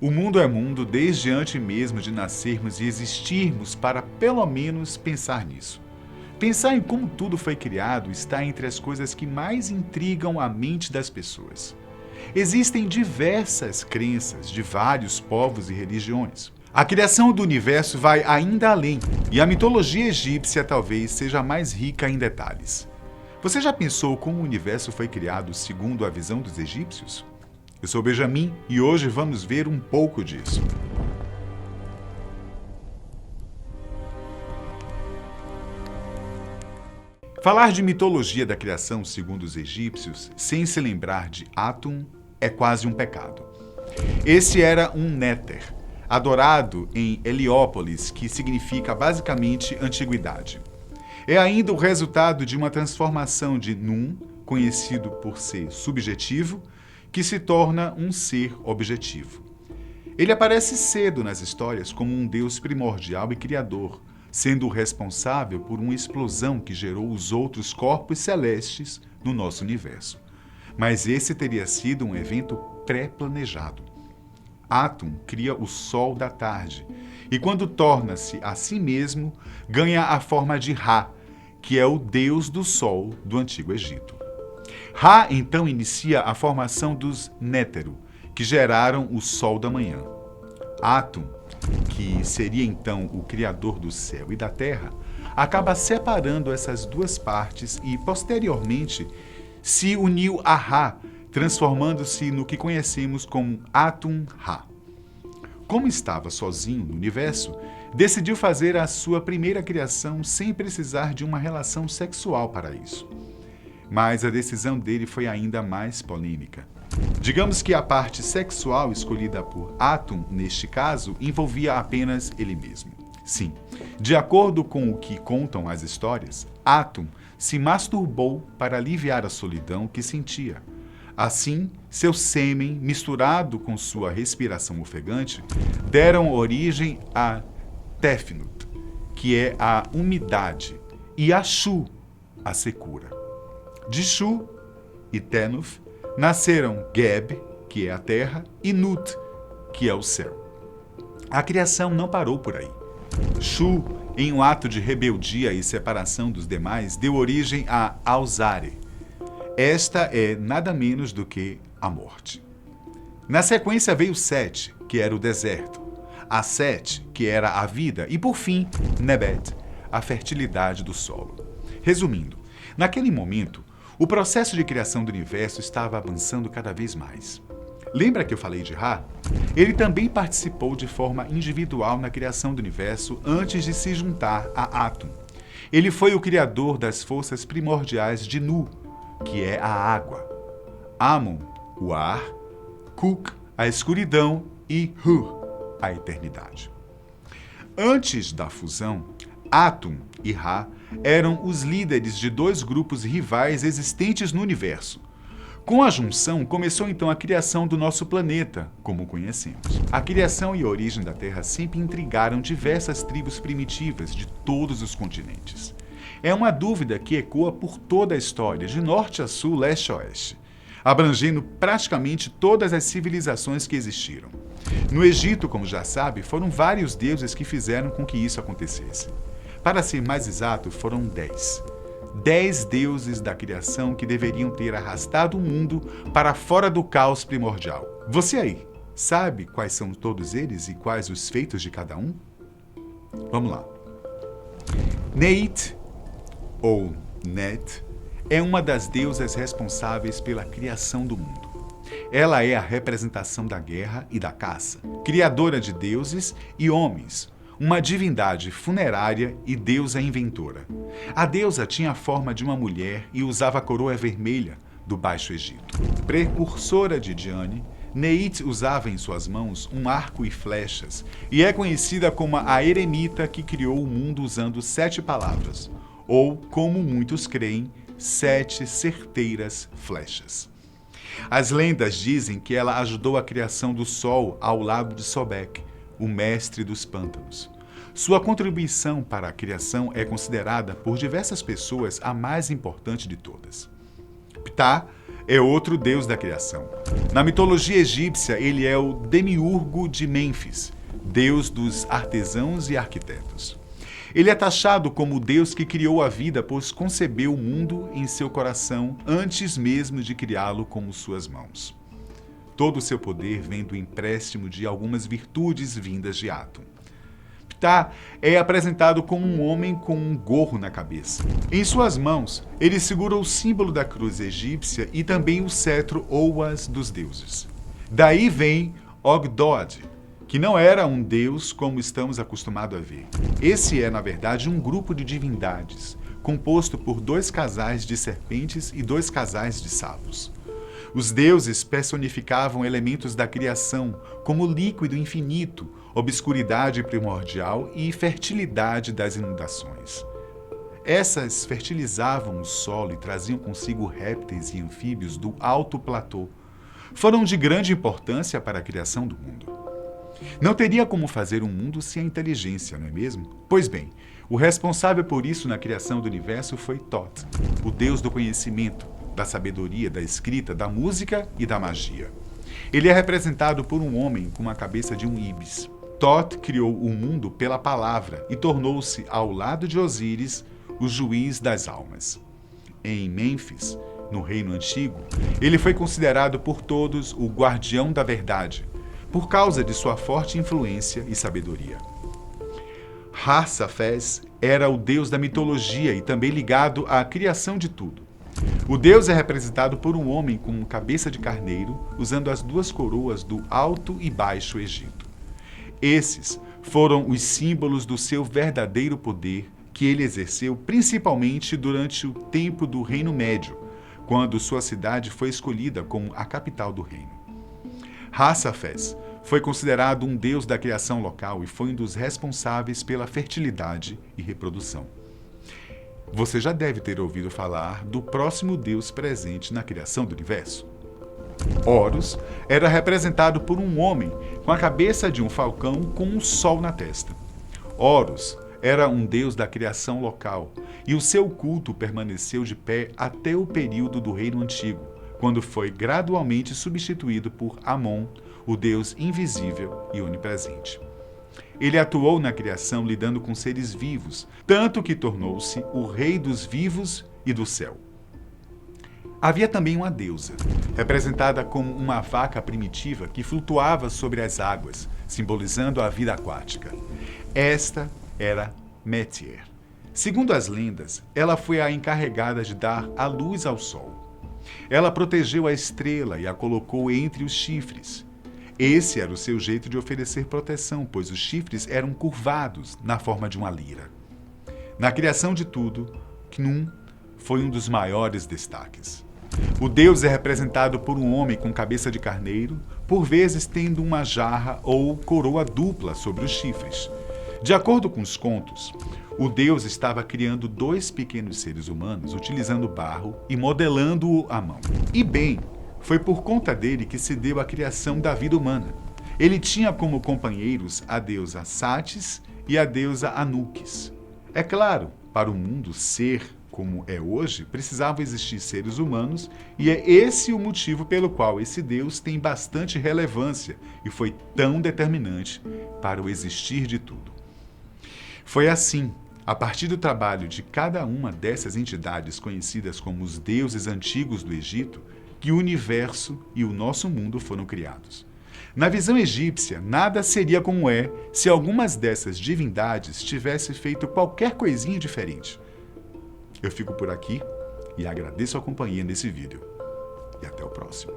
O mundo é mundo desde antes mesmo de nascermos e existirmos para pelo menos pensar nisso. Pensar em como tudo foi criado está entre as coisas que mais intrigam a mente das pessoas. Existem diversas crenças de vários povos e religiões. A criação do universo vai ainda além, e a mitologia egípcia talvez seja mais rica em detalhes. Você já pensou como o universo foi criado segundo a visão dos egípcios? Eu sou Benjamin e hoje vamos ver um pouco disso. Falar de mitologia da criação segundo os egípcios, sem se lembrar de Atum, é quase um pecado. Esse era um néter, adorado em Heliópolis, que significa basicamente antiguidade. É ainda o resultado de uma transformação de Num, conhecido por ser subjetivo, que se torna um ser objetivo. Ele aparece cedo nas histórias como um deus primordial e criador, sendo o responsável por uma explosão que gerou os outros corpos celestes no nosso universo. Mas esse teria sido um evento pré-planejado. Atum cria o sol da tarde e, quando torna-se a si mesmo, ganha a forma de Ra, que é o deus do sol do Antigo Egito. Ra então inicia a formação dos Nétero, que geraram o sol da manhã. Atum, que seria então o criador do céu e da terra, acaba separando essas duas partes e, posteriormente, se uniu a Ra, transformando-se no que conhecemos como Atum-Ra. Como estava sozinho no universo, decidiu fazer a sua primeira criação sem precisar de uma relação sexual para isso. Mas a decisão dele foi ainda mais polêmica. Digamos que a parte sexual escolhida por Atum, neste caso, envolvia apenas ele mesmo. Sim, de acordo com o que contam as histórias, Atum se masturbou para aliviar a solidão que sentia. Assim, seu sêmen, misturado com sua respiração ofegante, deram origem a Tefnut, que é a umidade, e a Shu, a secura. De Shu e Tenuf nasceram Geb, que é a terra, e Nut, que é o céu. A criação não parou por aí. Shu, em um ato de rebeldia e separação dos demais, deu origem a Alzare. Esta é nada menos do que a morte. Na sequência veio Set, que era o deserto, a Set, que era a vida, e por fim, Nebet, a fertilidade do solo. Resumindo, naquele momento, o processo de criação do universo estava avançando cada vez mais. Lembra que eu falei de Ra? Ele também participou de forma individual na criação do universo antes de se juntar a Atum. Ele foi o criador das forças primordiais de Nu, que é a água, Amon, o ar, Kuk, a escuridão e Hur, a eternidade. Antes da fusão, Atum e Ra eram os líderes de dois grupos rivais existentes no universo. Com a junção, começou então a criação do nosso planeta, como o conhecemos. A criação e a origem da Terra sempre intrigaram diversas tribos primitivas de todos os continentes. É uma dúvida que ecoa por toda a história, de norte a sul, leste a oeste, abrangendo praticamente todas as civilizações que existiram. No Egito, como já sabe, foram vários deuses que fizeram com que isso acontecesse. Para ser mais exato, foram 10. 10 deuses da criação que deveriam ter arrastado o mundo para fora do caos primordial. Você aí, sabe quais são todos eles e quais os feitos de cada um? Vamos lá. Neit, ou Net, é uma das deusas responsáveis pela criação do mundo. Ela é a representação da guerra e da caça, criadora de deuses e homens, uma divindade funerária e deusa inventora. A deusa tinha a forma de uma mulher e usava a coroa vermelha do Baixo Egito. Precursora de Diane, Neit usava em suas mãos um arco e flechas e é conhecida como a eremita que criou o mundo usando 7 palavras, ou, como muitos creem, 7 certeiras flechas. As lendas dizem que ela ajudou a criação do Sol ao lado de Sobek, o mestre dos pântanos. Sua contribuição para a criação é considerada por diversas pessoas a mais importante de todas. Ptah é outro deus da criação. Na mitologia egípcia, ele é o demiurgo de Mênfis, deus dos artesãos e arquitetos. Ele é taxado como o deus que criou a vida, pois concebeu o mundo em seu coração antes mesmo de criá-lo com suas mãos. Todo o seu poder vem do empréstimo de algumas virtudes vindas de Atum. Ptah é apresentado como um homem com um gorro na cabeça. Em suas mãos, ele segura o símbolo da cruz egípcia e também o cetro ou as dos deuses. Daí vem Ogdoad, que não era um deus como estamos acostumados a ver. Esse é, na verdade, um grupo de divindades, composto por 2 casais de serpentes e 2 casais de sapos. Os deuses personificavam elementos da criação, como líquido infinito, obscuridade primordial e fertilidade das inundações. Essas fertilizavam o solo e traziam consigo répteis e anfíbios do alto platô. Foram de grande importância para a criação do mundo. Não teria como fazer um mundo sem a inteligência, não é mesmo? Pois bem, o responsável por isso na criação do universo foi Thoth, o deus do conhecimento, da sabedoria, da escrita, da música e da magia. Ele é representado por um homem com a cabeça de um íbis. Thoth criou o mundo pela palavra e tornou-se, ao lado de Osíris, o juiz das almas. Em Mênfis, no Reino Antigo, ele foi considerado por todos o guardião da verdade, por causa de sua forte influência e sabedoria. Harsafés era o deus da mitologia e também ligado à criação de tudo. O deus é representado por um homem com cabeça de carneiro, usando as 2 coroas do Alto e Baixo Egito. Esses foram os símbolos do seu verdadeiro poder que ele exerceu principalmente durante o tempo do Reino Médio, quando sua cidade foi escolhida como a capital do reino. Harsafés foi considerado um deus da criação local e foi um dos responsáveis pela fertilidade e reprodução. Você já deve ter ouvido falar do próximo deus presente na criação do universo. Horus era representado por um homem com a cabeça de um falcão com um sol na testa. Horus era um deus da criação local e o seu culto permaneceu de pé até o período do Reino Antigo, quando foi gradualmente substituído por Amon, o deus invisível e onipresente. Ele atuou na criação lidando com seres vivos, tanto que tornou-se o rei dos vivos e do céu. Havia também uma deusa, representada como uma vaca primitiva que flutuava sobre as águas, simbolizando a vida aquática. Esta era Métier. Segundo as lendas, ela foi a encarregada de dar a luz ao sol. Ela protegeu a estrela e a colocou entre os chifres. Esse era o seu jeito de oferecer proteção, pois os chifres eram curvados na forma de uma lira. Na criação de tudo, Knum foi um dos maiores destaques. O deus é representado por um homem com cabeça de carneiro, por vezes tendo uma jarra ou coroa dupla sobre os chifres. De acordo com os contos, o deus estava criando 2 pequenos seres humanos utilizando barro e modelando-o à mão. E bem, foi por conta dele que se deu a criação da vida humana. Ele tinha como companheiros a deusa Satis e a deusa Anukis. É claro, para o mundo ser como é hoje, precisavam existir seres humanos e é esse o motivo pelo qual esse deus tem bastante relevância e foi tão determinante para o existir de tudo. Foi assim, a partir do trabalho de cada uma dessas entidades conhecidas como os deuses antigos do Egito, que o universo e o nosso mundo foram criados. Na visão egípcia, nada seria como é se algumas dessas divindades tivessem feito qualquer coisinha diferente. Eu fico por aqui e agradeço a companhia nesse vídeo. E até o próximo.